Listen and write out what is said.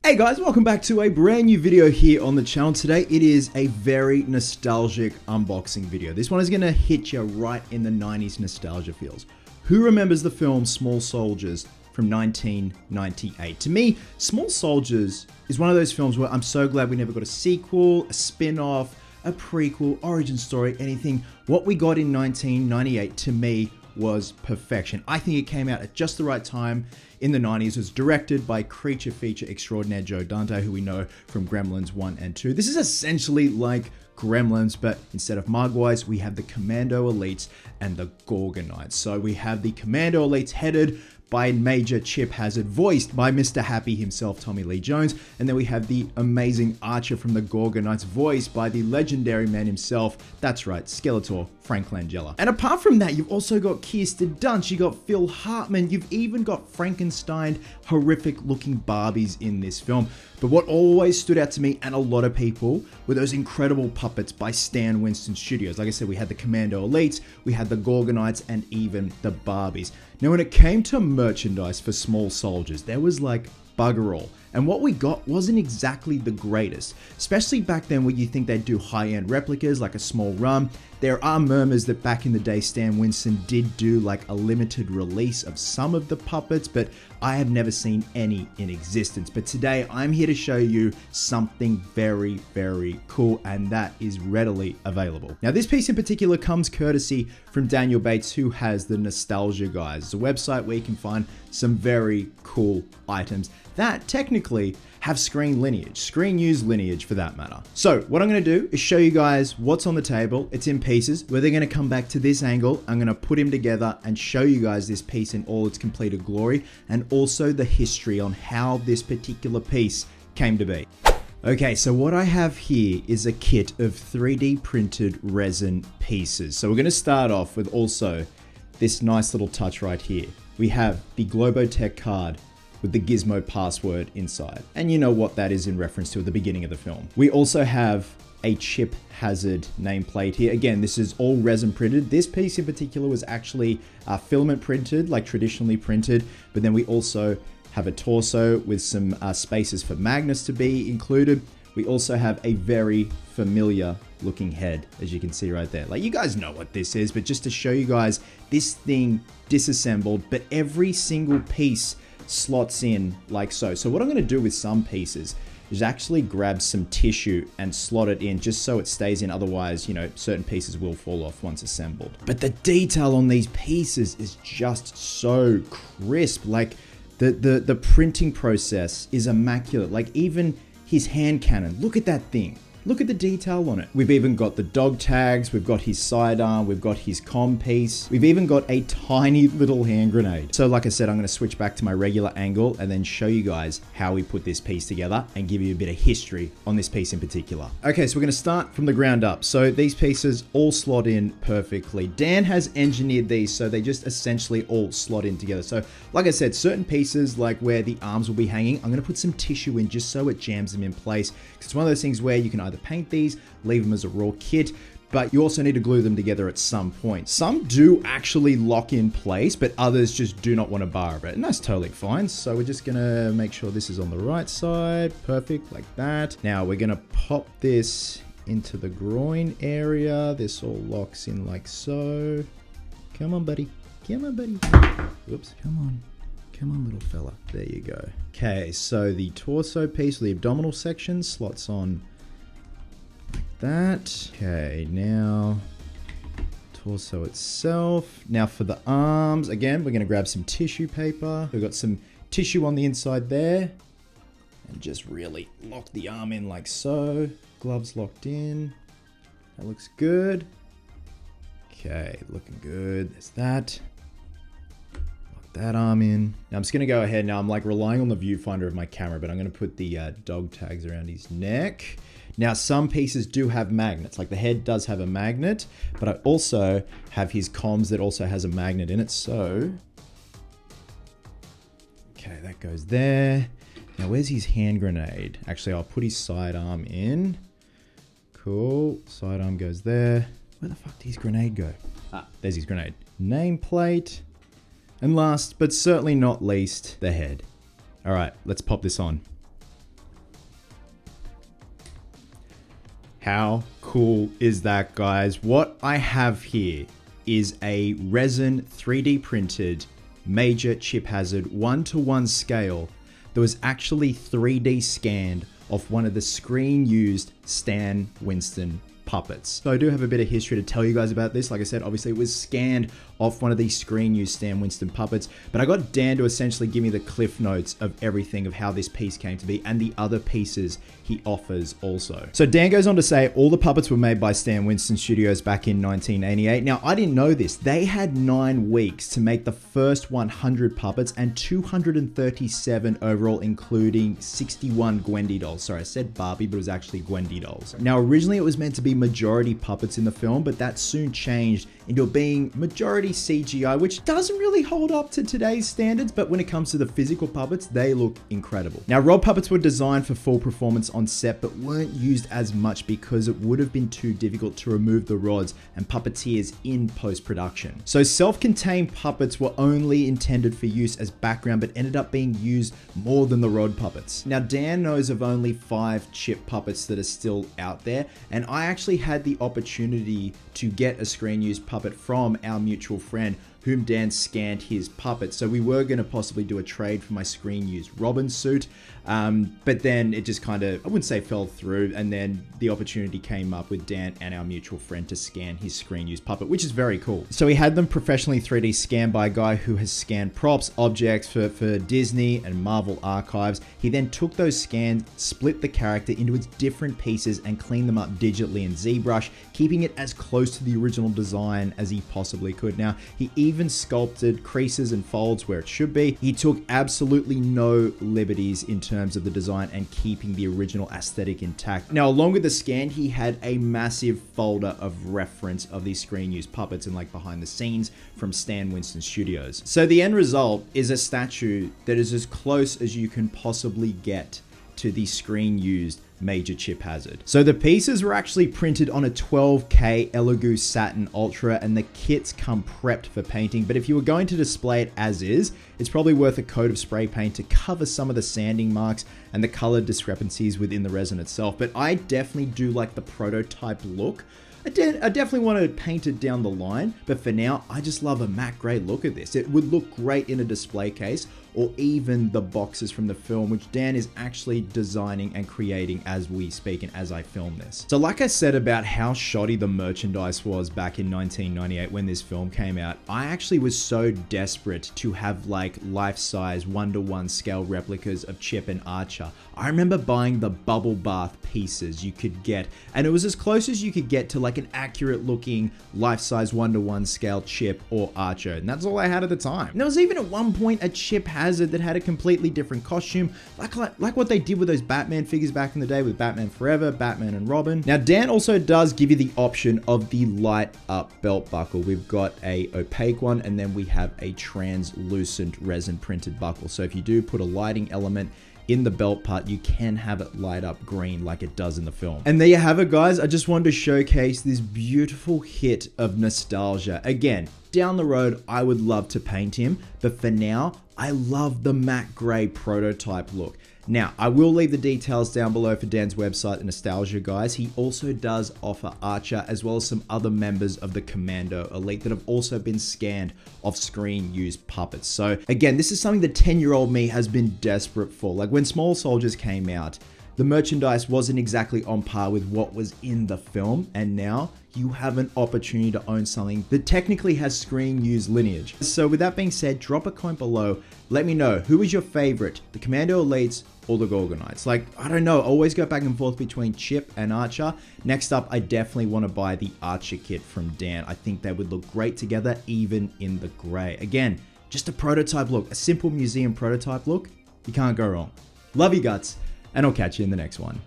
Hey guys, welcome back to a brand new video here on the channel. Today it is a very nostalgic unboxing video. This one is going to hit you right in the 90s nostalgia feels. Who remembers the film Small Soldiers from 1998? To me, Small Soldiers is one of those films where I'm so glad we never got a sequel, a spin-off, a prequel, origin story, anything. What we got in 1998 to me was perfection. I think it came out at just the right time in the 90s. It was directed by creature feature extraordinaire Joe Dante, who we know from Gremlins 1 and 2. This is essentially like Gremlins, but instead of Mogwais, we have the Commando Elites and the Gorgonites. So we have the Commando Elites headed by Major Chip Hazard, voiced by Mr. Happy himself, Tommy Lee Jones. And then we have the amazing Archer from the Gorgonites, voiced by the legendary man himself. That's right, Skeletor, Frank Langella. And apart from that, you've also got Kirsten Dunst, you got Phil Hartman, you've even got Frankenstein, horrific looking Barbies in this film. But what always stood out to me and a lot of people were those incredible puppets by Stan Winston Studios. Like I said, we had the Commando Elites, we had the Gorgonites, and even the Barbies. Now, when it came to merchandise for Small Soldiers, there was like bugger all. And what we got wasn't exactly the greatest, especially back then where you think they'd do high-end replicas like a small run. There are murmurs that back in the day, Stan Winston did do like a limited release of some of the puppets, but I have never seen any in existence. But today I'm here to show you something very, very cool, and that is readily available. Now, this piece in particular comes courtesy from Daniel Bates, who has the Nostalgia Guys. It's a website where you can find some very cool items that technically have screen use lineage for that matter. So what I'm going to do is show you guys what's on the table. It's in pieces. We're then going to come back to this angle. I'm going to put him together and show you guys this piece in all its completed glory, and also the history on how this particular piece came to be. Okay, so what I have here is a kit of 3D printed resin pieces. So we're going to start off with also this nice little touch right here. We have the Globotech card with the Gizmo password inside. And you know what that is in reference to at the beginning of the film. We also have a Chip Hazard nameplate here. Again, this is all resin printed. This piece in particular was actually filament printed, like traditionally printed, but then we also have a torso with some spaces for magnets to be included. We also have a very familiar looking head, as you can see right there. Like, you guys know what this is, but just to show you guys, this thing disassembled, but every single piece slots in like so. So what I'm going to do with some pieces is actually grab some tissue and slot it in just so it stays in. Otherwise, you know, certain pieces will fall off once assembled. But the detail on these pieces is just so crisp. Like the printing process is immaculate. Like even his hand cannon, look at that thing. Look at the detail on it. We've even got the dog tags, we've got his sidearm, we've got his comm piece, we've even got a tiny little hand grenade. So like I said, I'm gonna switch back to my regular angle and then show you guys how we put this piece together and give you a bit of history on this piece in particular. Okay, so we're gonna start from the ground up. So these pieces all slot in perfectly. Dan has engineered these so they just essentially all slot in together. So like I said, certain pieces like where the arms will be hanging, I'm gonna put some tissue in just so it jams them in place. Because it's one of those things where you can either paint these, leave them as a raw kit, but you also need to glue them together at some point. Some do actually lock in place, but others just do not want to borrow it, and that's totally fine. So we're just gonna make sure this is on the right side, perfect, like that. Now we're gonna pop this into the groin area. This all locks in like so. Come on, buddy. Come on, buddy. Whoops, come on. Come on, little fella. There you go. Okay, so the torso piece, the abdominal section, slots on like that. Okay, now torso itself. Now for the arms, again, we're going to grab some tissue paper. We've got some tissue on the inside there. And just really lock the arm in like so. Gloves locked in. That looks good. Okay, looking good. There's that. That arm in. Now I'm just going to go ahead. Now I'm like relying on the viewfinder of my camera, but I'm going to put the dog tags around his neck. Now some pieces do have magnets, like the head does have a magnet, but I also have his comms that also has a magnet in it. So, okay, that goes there. Now where's his hand grenade? Actually, I'll put his sidearm in. Cool. Sidearm goes there. Where the fuck did his grenade go? Ah, there's his grenade. Nameplate. And last, but certainly not least, the head. All right, let's pop this on. How cool is that, guys? What I have here is a resin 3D printed Major Chip Hazard 1:1 scale that was actually 3D scanned off one of the screen used Stan Winston puppets. So I do have a bit of history to tell you guys about this. Like I said, obviously it was scanned off one of these screen used Stan Winston puppets, but I got Dan to essentially give me the cliff notes of everything of how this piece came to be and the other pieces he offers also. So Dan goes on to say all the puppets were made by Stan Winston Studios back in 1988. Now I didn't know this. They had 9 weeks to make the first 100 puppets and 237 overall, including 61 Gwendy dolls. Sorry, I said Barbie, but it was actually Gwendy dolls. Now originally it was meant to be majority puppets in the film, but that soon changed into being majority CGI, which doesn't really hold up to today's standards, but when it comes to the physical puppets, they look incredible. Now, rod puppets were designed for full performance on set, but weren't used as much because it would have been too difficult to remove the rods and puppeteers in post-production. So self-contained puppets were only intended for use as background, but ended up being used more than the rod puppets. Now, Dan knows of only 5 chip puppets that are still out there, and I actually had the opportunity to get a screen used puppet from our mutual friend whom Dan scanned his puppet. So we were going to possibly do a trade for my screen used Robin suit, but then it just kind of, I wouldn't say fell through, and then the opportunity came up with Dan and our mutual friend to scan his screen used puppet, which is very cool. So he had them professionally 3D scanned by a guy who has scanned props, objects for Disney and Marvel archives. He then took those scans, split the character into its different pieces and cleaned them up digitally in ZBrush, keeping it as close to the original design as he possibly could. Now, he even sculpted creases and folds where it should be. He took absolutely no liberties in terms of the design and keeping the original aesthetic intact. Now, along with the scan, he had a massive folder of reference of these screen used puppets and like behind the scenes from Stan Winston Studios. So the end result is a statue that is as close as you can possibly get to the screen used Major Chip Hazard. So the pieces were actually printed on a 12K Elegoo Satin Ultra, and the kits come prepped for painting, but if you were going to display it as is, it's probably worth a coat of spray paint to cover some of the sanding marks and the color discrepancies within the resin itself. But I definitely do like the prototype look. I definitely want to paint it down the line, but for now, I just love a matte gray look at this. It would look great in a display case, or even the boxes from the film, which Dan is actually designing and creating as we speak and as I film this. So like I said about how shoddy the merchandise was back in 1998 when this film came out, I actually was so desperate to have like life-size 1:1 scale replicas of Chip and Archer. I remember buying the bubble bath pieces you could get, and it was as close as you could get to like an accurate looking life-size 1:1 scale Chip or Archer, and that's all I had at the time. And there was even at one point a Chip Hazard that had a completely different costume, like what they did with those Batman figures back in the day with Batman Forever, Batman and Robin. Now Dan also does give you the option of the light up belt buckle. We've got a opaque one, and then we have a translucent resin printed buckle. So if you do put a lighting element in the belt part, you can have it light up green like it does in the film. And there you have it, guys. I just wanted to showcase this beautiful hit of nostalgia. Again, down the road, I would love to paint him, but for now, I love the matte gray prototype look. Now, I will leave the details down below for Dan's website, The Nostalgia Guys. He also does offer Archer as well as some other members of the Commando Elite that have also been scanned off screen used puppets. So again, this is something the 10-year-old me has been desperate for. Like when Small Soldiers came out, the merchandise wasn't exactly on par with what was in the film, and now you have an opportunity to own something that technically has screen used lineage. So with that being said, drop a comment below. Let me know, who is your favorite, the Commando Elites or the Gorgonites? Like, I don't know, always go back and forth between Chip and Archer. Next up, I definitely want to buy the Archer kit from Dan. I think they would look great together, even in the gray. Again, just a prototype look, a simple museum prototype look. You can't go wrong. Love you guts, and I'll catch you in the next one.